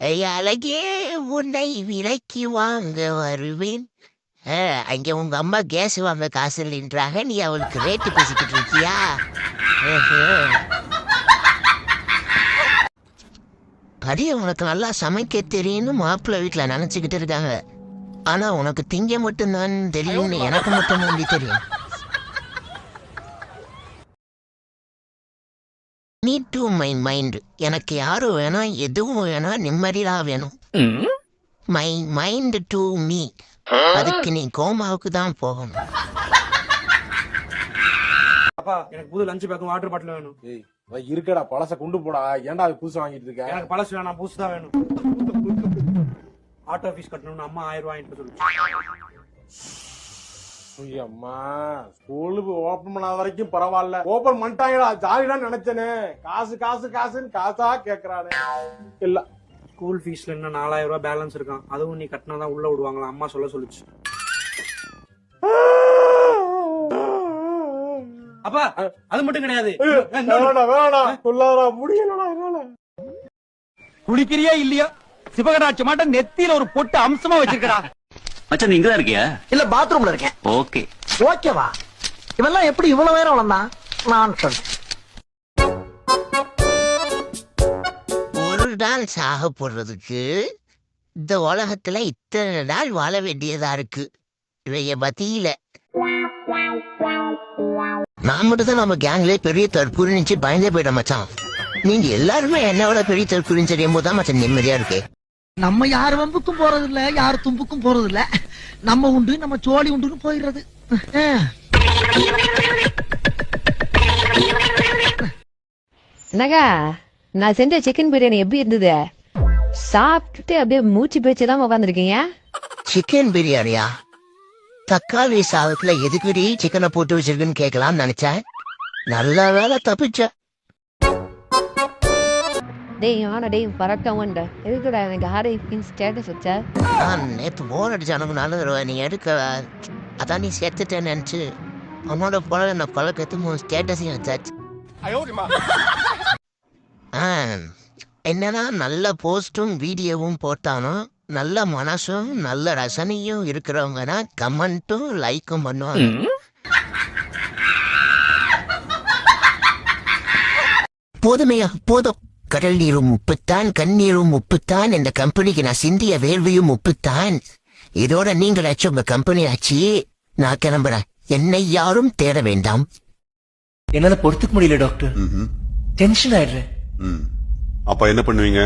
அழகே உன்னை விலைக்கு வாங்க வருவேன். அங்க உங்க அம்மா கேஸ் வாங்க காசு இல்லைன்றாங்க, நீ அவளுக்கு ரேட்டு பேசிக்கிட்டு இருக்கியா? அடியே, உனக்கு நல்லா சமைக்க தெரியும்னு மாப்பிள்ளை வீட்டில் நினச்சிக்கிட்டு இருக்காங்க. ஆனா உனக்கு திங்க மட்டும்தான் தெரியும்னு எனக்கு மட்டும் வேண்டி தெரியும். நீ டு மை மைண்ட். எனக்கு யாரும் வேணாம், எதுவும் வேணாம், நிம்மதியா வேணும். My mind to me. அதுக்கு நீ கோமாவுக்கு தான் போகணும். அப்பா, எனக்கு புது லஞ்ச் பேக்கும் வாட்டர் பாட்டில் வேணும். இருக்கடா, பழச கொண்டு போடா. ஏன்டா அது புதுசு வாங்கிட்டு இருக்க? எனக்கு பழசு வேணாம், புதுசு தான் வேணும். ஆட்டோ ஃபீஸ் கட்டணும்னு அம்மா 1000 ரூபாய் சொல்லு. அம்மா, ஸ்கூலுக்கு ஓபன் பண்ணாத வரைக்கும் பரவாயில்ல, ஓபன் பண்ணிட்டாங்கடா, ஜாலிதான் நினைச்சேனே. காசு காசு காசுன்னு காசா கேக்குறானே. இல்ல, ஸ்கூல் ஃபீஸ்ல இன்னும் 4000 ரூபாய் பேலன்ஸ் இருக்கான். அதுவும் நீ கட்டினாதான் உள்ள விடுவாங்களா, அம்மா சொல்லுச்சு. அப்பா, அது மட்டும் கிடையாது. குளிக்கிறியா இல்லையா? சிவகடாட்சி மாட்ட நெத்தியில ஒரு பொட்டு அம்சமா வச்சிருக்கா. மச்சான், நீ இங்கதான் இருக்கியா? இல்ல, பாத்ரூம்ல இருக்கேன். ஓகே ஓகேவா? இவெல்லாம் எப்படி இவ்வளவு நேரம் வளர்ந்தான்? நான் ஒரு நாள் சாக போடுறதுக்கு இந்த உலகத்துல இத்தனை நாள் வாழ வேண்டியதா இருக்கு. இவைய பத்தியில நான் மட்டும் தான் நம்ம கேங்ல பெரிய தற்கூரிச்சு பயந்தே போயிட மச்சான். நீங்க எல்லாருமே என்னோட பெரிய தற்கூரின்னு தெரியும் போதுதான் மச்சான் நிம்மதியா இருக்கு. நம்ம யார் வம்புக்கும் போறது இல்ல, யார் தும்புக்கும் போறது இல்ல. நம்ம உண்டு, நம்ம சோழி உண்டுன்னு போயிடுறது. என்னக்கா, நான் செஞ்ச சிக்கன் பிரியாணி எப்படி இருந்தது? சாப்பிட்டுட்டு அப்படியே மூச்சு பேச்செல்லாம் உட்காந்துருக்கீங்க. சிக்கன் பிரியாணியா? தக்காளி சாதத்துல எதுக்குடி சிக்கனை போட்டு வச்சிருக்குன்னு கேட்கலாம்னு நினைச்சேன். நல்ல வேலை தப்பிச்ச. டேய் ஆனா டேய் பறக்கவன்டா, எதுக்குடா எனக்கு ஹாரின் ஸ்டேட்டஸ் வச்ச? நேற்று போன் அடிச்சு எனக்கு நல்லது, நீ எடுக்க. அதான் நீ செத்துட்டேன்னு நினைச்சு உன்னோட பழக பழக்கத்து ஸ்டேட்டஸையும் வச்சாச்சு. என்னன்னா நல்ல போஸ்டும் வீடியோவும் போட்டாலும் நல்ல மனசும் நல்ல ரசனையும் இருக்கிறவங்கன்னா கமெண்ட்டும் லைக்கும் பண்ணுவாங்க. போதுமையா, போதும். கடல் நீரும் உப்புத்தான், கண்ணீரும் உப்புத்தான். இந்த கம்பெனிக்கு நான் சிந்திய வேள்வியும் உப்புத்தான். இதோட நீங்களாச்சும் உங்க கம்பெனி ஆச்சு. நான் கிளம்புறேன். என்னை யாரும் தேட வேண்டாம். என்னால பொறுத்துக்க முடியல டாக்டர். டென்ஷன் ஆயிடுறேன். அப்ப என்ன பண்ணுவீங்க?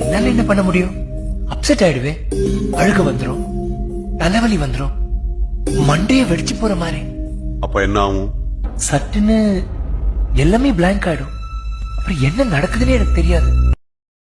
என்னால என்ன பண்ண முடியும்? அப்செட் ஆயிடுவேன். அழுக வந்துரும், தலைவலி வந்துரும், மண்டைய வெடிச்சு போற மாதிரி. அப்ப என்ன ஆகும்? சட்டுன்னு எல்லாமே பிளாங்க் ஆயிடும். அப்புறம் என்ன நடக்குதுன்னு எனக்கு தெரியாது.